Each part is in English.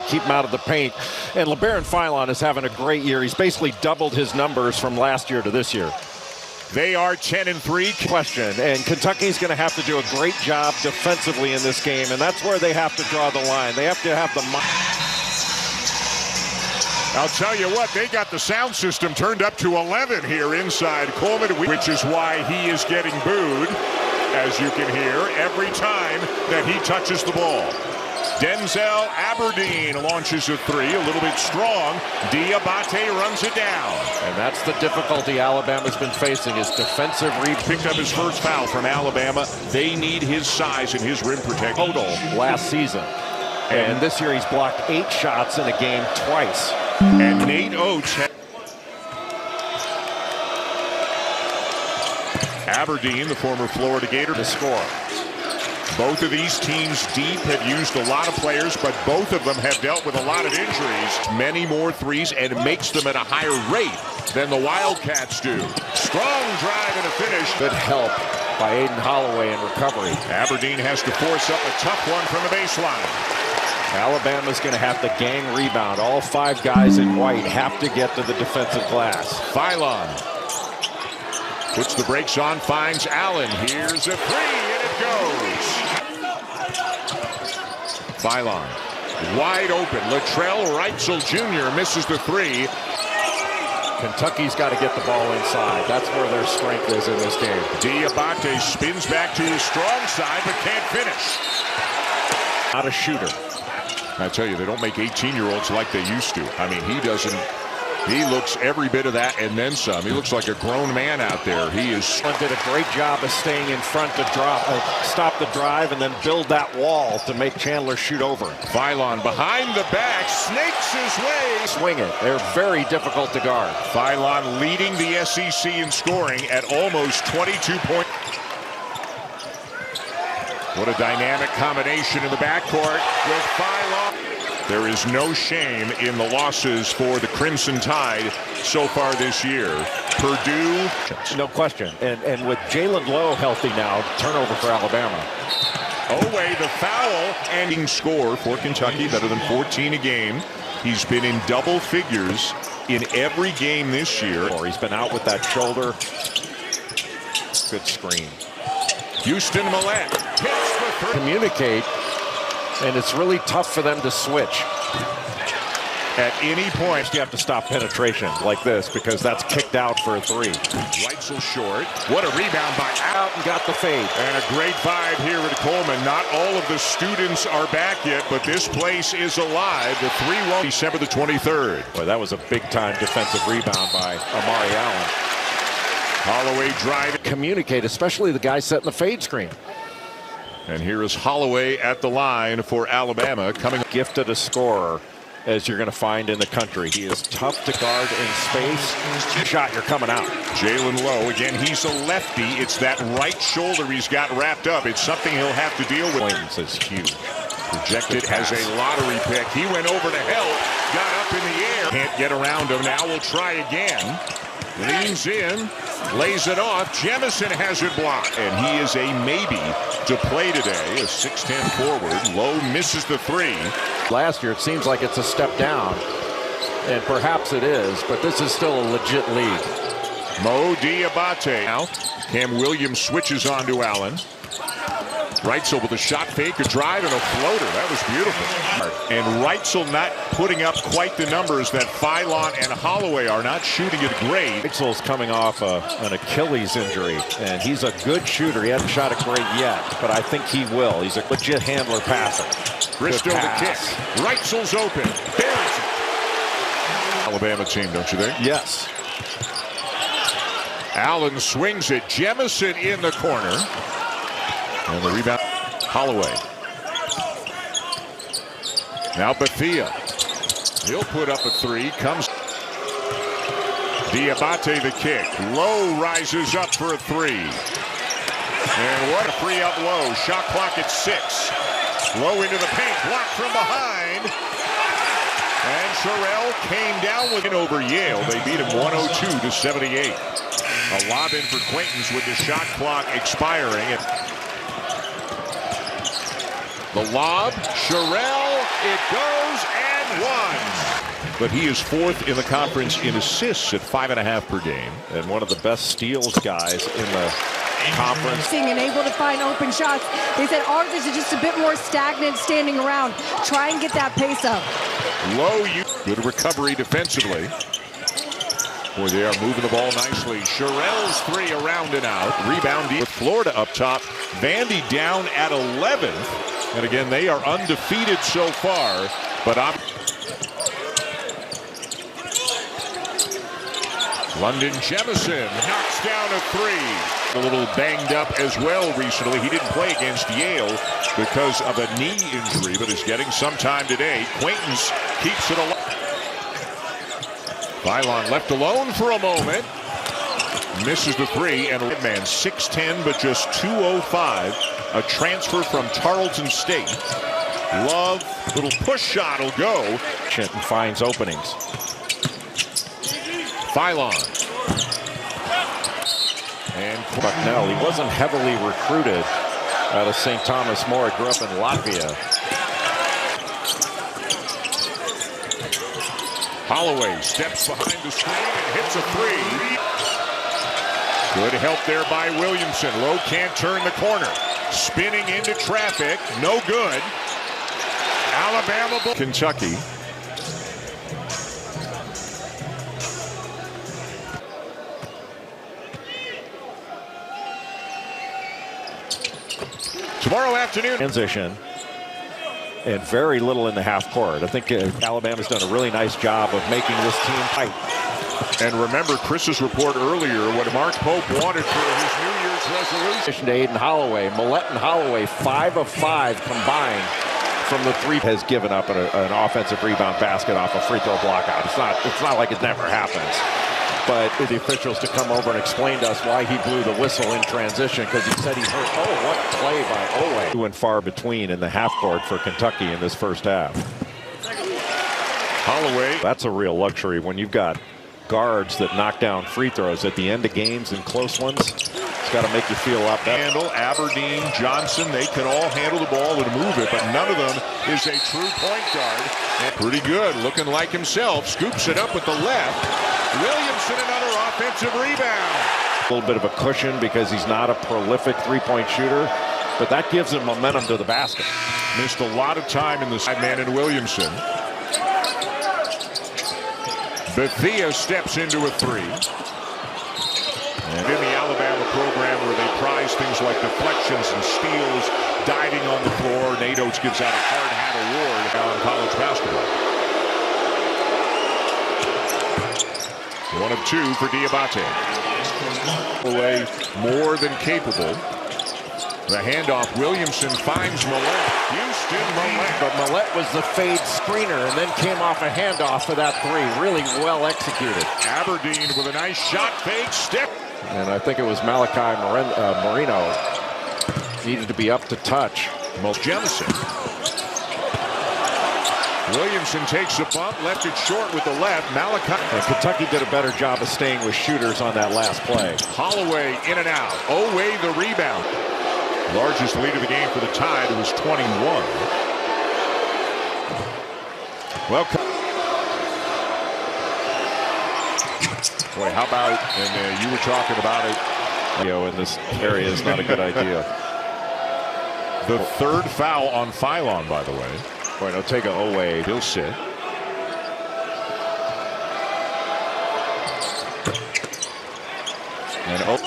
keep him out of the paint. And LeBaron Philon is having a great year. He's basically doubled his numbers from last year to this year. They are 10-3. Question, and Kentucky's going to have to do a great job defensively in this game, and that's where they have to draw the line. They have to have the... I'll tell you what, they got the sound system turned up to 11 here inside Coleman, which is why he is getting booed, as you can hear, every time that he touches the ball. Denzel Aberdeen launches a three, a little bit strong. Diabate runs it down. And that's the difficulty Alabama's been facing, is defensive rebound. Picked up his first foul from Alabama. They need his size and his rim protection. Total last season. And this year he's blocked 8 shots in a game twice. And Nate Oates. Aberdeen, the former Florida Gator, to score. Both of these teams deep have used a lot of players, but both of them have dealt with a lot of injuries. Many more threes, and it makes them at a higher rate than the Wildcats do. Strong drive and a finish. Good help by Aiden Holloway in recovery. Aberdeen has to force up a tough one from the baseline. Alabama's going to have the gang rebound. All 5 guys in white have to get to the defensive glass. Philon puts the brakes on, finds Allen. Here's a three, and it goes. Philon wide open. Latrell Wrightsell Jr. misses the three. Kentucky's got to get the ball inside. That's where their strength is in this game. Diabate spins back to his strong side, but can't finish. Not a shooter. I tell you, they don't make 18-year-olds like they used to. I mean, he looks every bit of that and then some. He looks like a grown man out there. He is. Did a great job of staying in front to stop the drive and then build that wall to make Chandler shoot over. Philon behind the back, snakes his way. Swing it. They're very difficult to guard. Philon leading the SEC in scoring at almost 22 points. What a dynamic combination in the backcourt with Philon. There is no shame in the losses for the Crimson Tide so far this year. Purdue. No question. And with Jalen Lowe healthy now, turnover for Alabama. Oweh the foul, and score for Kentucky, better than 14 a game. He's been in double figures in every game this year. Or he's been out with that shoulder. Good screen. Houston Millett hits the three. Communicate, and it's really tough for them to switch. At any point, you have to stop penetration like this because that's kicked out for a three. Wrightsell short. What a rebound by out and got the fade. And a great vibe here at Coleman. Not all of the students are back yet, but this place is alive. The 3-1, December the 23rd. Boy, that was a big-time defensive rebound by Amari Allen. Holloway driving. Communicate, especially the guy setting the fade screen. And here is Holloway at the line for Alabama, coming. Gifted a scorer as you're going to find in the country. He is tough to guard in space. Shot, you're coming out. Jalen Lowe, again, he's a lefty. It's that right shoulder he's got wrapped up. It's something he'll have to deal with. Williams is huge. Projected as a lottery pick. He went over to help, got up in the air. Can't get around him. Now we'll try again. Leans in, lays it off. Jemison has it blocked. And he is a maybe to play today. A 6'10 forward. Lowe misses the three. Last year, it seems like it's a step down. And perhaps it is, but this is still a legit lead. Mo Diabate. Now, Cam Williams switches on to Allen. Wrightsell with a shot fake, a drive, and a floater. That was beautiful. And Wrightsell not putting up quite the numbers that Philon and Holloway are, not shooting it great. Wrightsell's coming off an Achilles injury, and he's a good shooter. He hasn't shot it great yet, but I think he will. He's a legit handler passer. Bristow the kick. Wrightsell's open. Buries it. Alabama team, don't you think? Yes. Allen swings it. Jemison in the corner. And the rebound, Holloway. Now Bethea. He'll put up a three. Comes Diabate the kick. Lowe rises up for a three. And what a free up Lowe. Shot clock at 6. Lowe into the paint. Blocked from behind. And Sherrill came down with it over Yale. They beat him 102-78. A lob in for Quaintance with the shot clock expiring. The lob, Sherrill, it goes, and but he is fourth in the conference in assists at 5.5 per game. And one of the best steals guys in the conference. And able to find open shots. They said ours is just a bit more stagnant standing around. Try and get that pace up. Good recovery defensively. Boy, they are moving the ball nicely. Sherrell's three around and out. Rebound with Florida up top. Vandy down at 11th. And again, they are undefeated so far. But London Jemison knocks down a three. A little banged up as well recently. He didn't play against Yale because of a knee injury, but is getting some time today. Quaintance keeps it alive. Philon left alone for a moment. Misses the three, and man 6'10", but just 205. A transfer from Tarleton State. Love, little push shot will go. Chinton finds openings. Philon. And Bucknell, he wasn't heavily recruited out of St. Thomas More. Grew up in Latvia. Holloway steps behind the screen and hits a three. Good help there by Williamson. Lowe can't turn the corner. Spinning into traffic. No good. Alabama. Kentucky. Tomorrow afternoon. Transition. And very little in the half court. I think Alabama's done a really nice job of making this team tight. And remember Chris's report earlier, what Mark Pope wanted for his New Year's resolution. To Aiden Holloway. Millett and Holloway, 5 of 5 combined from the three. Has given up an offensive rebound basket off a free throw blockout. It's not like it never happens. But the officials to come over and explain to us why he blew the whistle in transition, because he said he heard, oh, what play by Owe. Few and far between in the half court for Kentucky in this first half. Holloway. That's a real luxury when you've got guards that knock down free throws at the end of games and close ones. It's got to make you feel a lot better. Handle, Aberdeen, Johnson, they can all handle the ball and move it, but none of them is a true point guard. And pretty good, looking like himself. Scoops it up with the left. Williamson, another offensive rebound. A little bit of a cushion because he's not a prolific three-point shooter, but that gives him momentum to the basket. Missed a lot of time in the side man in Williamson. Bethea steps into a three. And in the Alabama program where they prize things like deflections and steals, diving on the floor, Nate Oates gives out a hard hat award in college basketball. 1 of 2 for Diabate. Away more than capable. The handoff, Williamson finds Millett. Houston Millett. But Millett was the fade screener and then came off a handoff for that three. Really well executed. Aberdeen with a nice shot fake step. And I think it was Malachi Marino. Needed to be up to touch. Jemison. Williamson takes a bump, left it short with the left. Malachi. And Kentucky did a better job of staying with shooters on that last play. Holloway in and out. Owe the rebound. Largest lead of the game for the Tide was 21. Welcome. Boy, how about, and you were talking about it. In this area is not a good idea. The third foul on Philon, by the way. Boy, no, take it away. He'll sit. And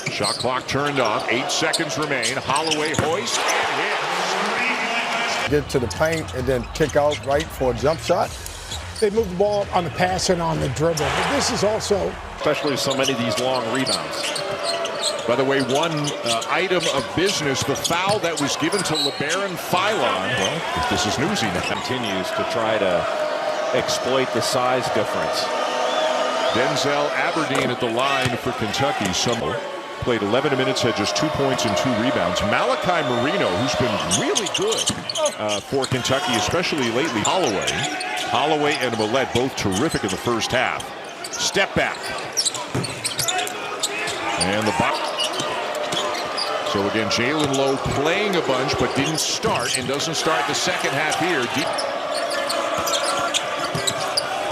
shot clock turned off. 8 seconds remain. Holloway hoist and hits. Get to the paint and then kick out right for a jump shot. They move the ball on the pass and on the dribble. But this is also, especially so many of these long rebounds. By the way, one item of business, the foul that was given to LeBaron Philon. Well, this is newsy now. Continues to try to exploit the size difference. Denzel Aberdeen at the line for Kentucky. Played 11 minutes, had just 2 points and 2 rebounds. Malachi Marino, who's been really good for Kentucky, especially lately. Holloway and Millett, both terrific in the first half. Step back. And the box. So again, Jalen Lowe playing a bunch, but didn't start and doesn't start the second half here.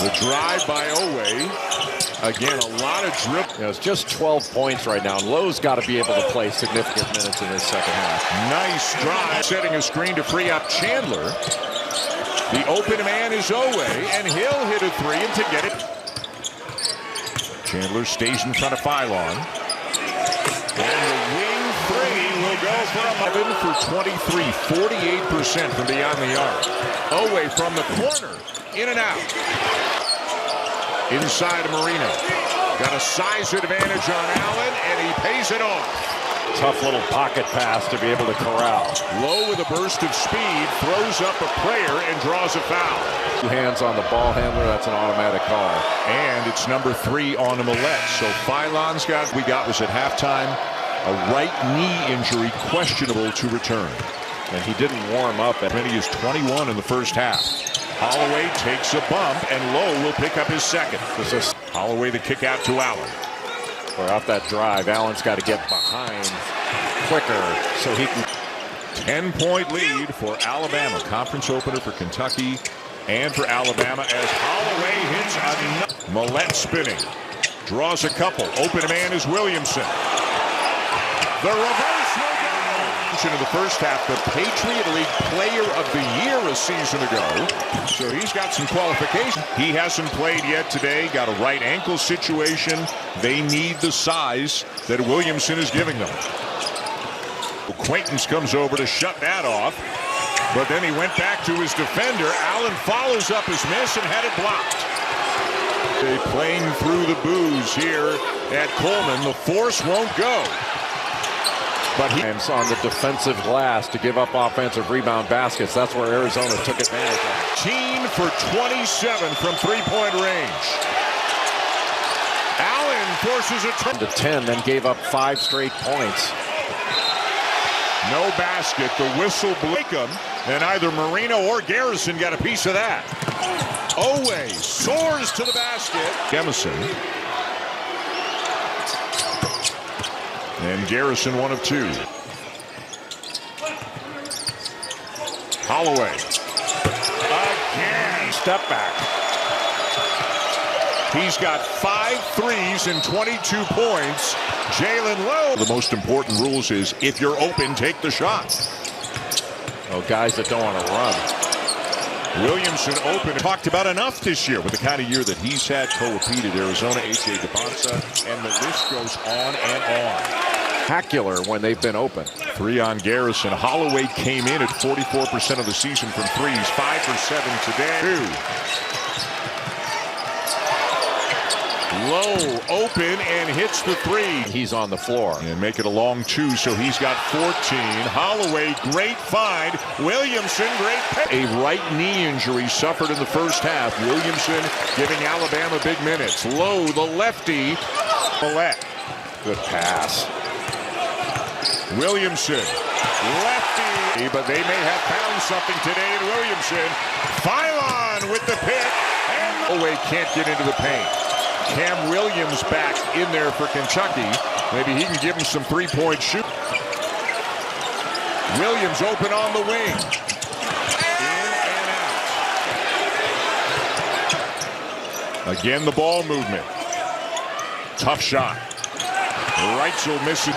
The drive by Owe. Again, a lot of dribble. You know, it's just 12 points right now. And Lowe's got to be able to play significant minutes in this second half. Nice drive. Setting a screen to free up Chandler. The open man is Owe, and he'll hit a three and to get it. Chandler stays in front of Philon. And the wing three will go for 11 for 23, 48% from beyond the arc. Owe from the corner, in and out. Inside of Marino. Got a size advantage on Allen, and he pays it off. Tough little pocket pass to be able to corral. Lowe with a burst of speed, throws up a player and draws a foul. 2 hands on the ball handler, that's an automatic call. And it's number 3 on Millette. So Philon's we got was at halftime a right knee injury, questionable to return. And he didn't warm up. And he is 21 in the first half. Holloway takes a bump, and Lowe will pick up his second. Holloway the kick out to Allen. Or off that drive, Allen's got to get behind quicker so he can. 10-point lead for Alabama. Conference opener for Kentucky and for Alabama as Holloway hits another. Millette spinning. Draws a couple. Open man is Williamson. The reverse will go. In the first half, the Patriot League Player of the Year a season ago. So he's got some qualification. He hasn't played yet today. Got a right ankle situation. They need the size that Williamson is giving them. Acquaintance comes over to shut that off. But then he went back to his defender. Allen follows up his miss and had it blocked. They playing through the booze here at Coleman. The force won't go. But he's on the defensive glass to give up offensive rebound baskets. That's where Arizona took advantage of. 18 for 27 from three-point range. Allen forces a turn to 10, then gave up 5 straight points. No basket. The whistle blew him, and either Marino or Garrison got a piece of that. Owe soars to the basket. Emerson. And Garrison, 1 of 2. Holloway. Again. Step back. He's got 5 threes and 22 points. Jalen Lowe. The most important rules is if you're open, take the shot. Oh, guys that don't want to run. Williamson open. Talked about enough this year with the kind of year that he's had. Co-repeated Arizona, A.J. DeBonsa, and the list goes on and on. Spectacular when they've been open. 3 on Garrison. Holloway came in at 44% of the season from threes. 5 for 7 today. 2. Lowe open and hits the 3. He's on the floor. And make it a long 2, so he's got 14. Holloway, great find. Williamson, great pick. A right knee injury suffered in the first half. Williamson giving Alabama big minutes. Lowe, the lefty. Millette. Good pass. Williamson, lefty, but they may have found something today in Williamson. Philon with the pick, and Owe can't get into the paint. Cam Williams back in there for Kentucky. Maybe he can give him some three-point shoot. Williams open on the wing. In and out. Again, the ball movement. Tough shot. Reitzel missing.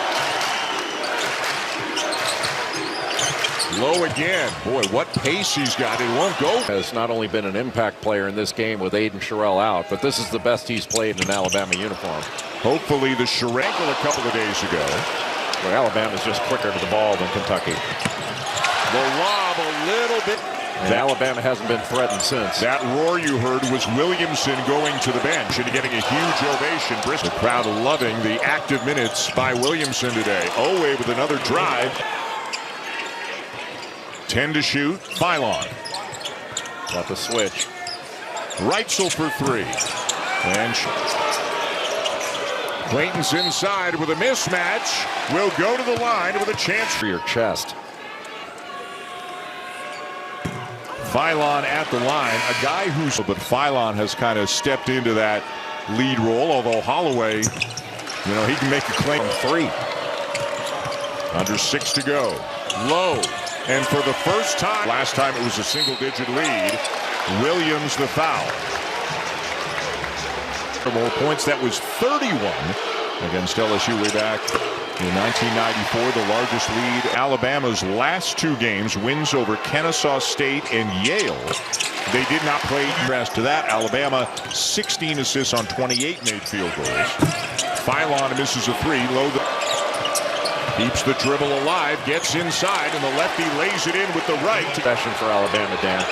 Low again. Boy, what pace he's got. It won't go. Has not only been an impact player in this game with Aiden Sherrill out, but this is the best he's played in an Alabama uniform. Hopefully the Sherrill a couple of days ago. Well, Alabama's just quicker to the ball than Kentucky. The lob a little bit. And Alabama hasn't been threatened since. That roar you heard was Williamson going to the bench and getting a huge ovation. Bristol crowd loving the active minutes by Williamson today. Owe with another drive. 10 to shoot. Philon. Got the switch. Reitzel for 3. And Clayton's inside with a mismatch. Will go to the line with a chance for your chest. Philon at the line. A guy who's... But Philon has kind of stepped into that lead role, although Holloway, you know, he can make a claim. 3. Under 6 to go. Low. And for the first time, last time it was a single-digit lead, Williams the foul. For more points, that was 31 against LSU way back in 1994, the largest lead. Alabama's last two games, wins over Kennesaw State and Yale. They did not play. Rest to that, Alabama 16 assists on 28 made field goals. Philon misses a three. Keeps the dribble alive, gets inside, and the lefty lays it in with the right. Possession for Alabama, Dan.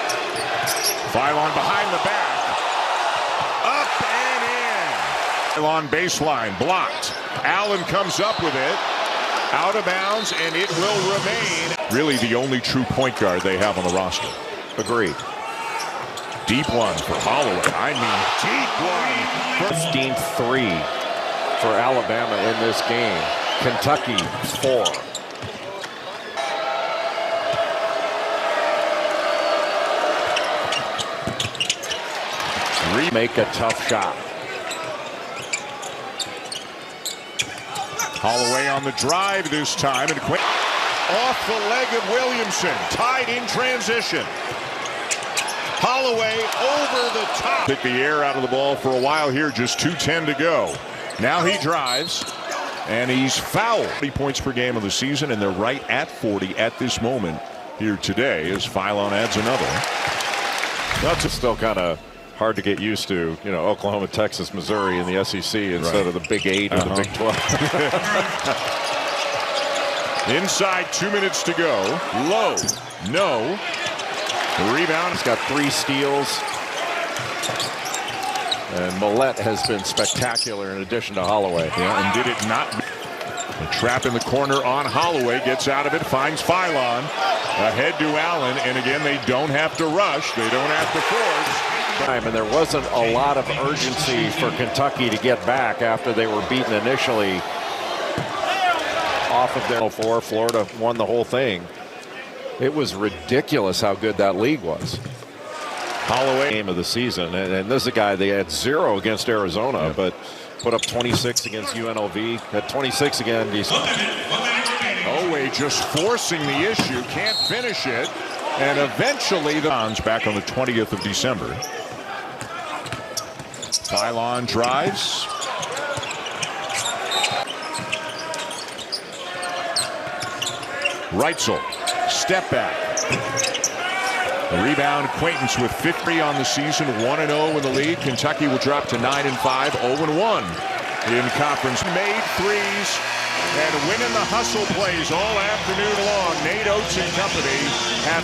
Philon behind the back. Up and in. Philon baseline, blocked. Allen comes up with it. Out of bounds, and it will remain. Really the only true point guard they have on the roster. Agreed. Deep one for Holloway. I mean, deep one. 15-3 for Alabama in this game. Kentucky 4. Make a tough shot. Holloway on the drive this time, and off the leg of Williamson. Tied in transition. Holloway over the top. Took the air out of the ball for a while here, just 2:10 to go. Now he drives, and he's fouled. 40 points per game of the season, and they're right at 40 at this moment here today as Philon adds another. That's still kind of hard to get used to, you know, Oklahoma, Texas, Missouri in the SEC instead of the Big 8 or the Big 12. Inside, 2 minutes to go. Low, no. The rebound. He's got 3 steals. And Millette has been spectacular in addition to Holloway. Yeah, and did it not. The trap in the corner on Holloway, gets out of it, finds Philon. Ahead to Allen, and again, they don't have to rush. They don't have to force. And there wasn't a lot of urgency for Kentucky to get back after they were beaten initially off of their 4. Florida won the whole thing. It was ridiculous how good that league was. Holloway game of the season, and this is a guy they had 0 against Arizona, but put up 26 against UNLV. At 26 again. Oweh just forcing the issue, can't finish it, and eventually the Suns back on the 20th of December. Philon drives. Reitzel, step back. The rebound, Acquaintance with 50 on the season, 1-0 in the league. Kentucky will drop to 9-5, 0-1 in conference. Made threes and winning the hustle plays all afternoon long. Nate Oates and company have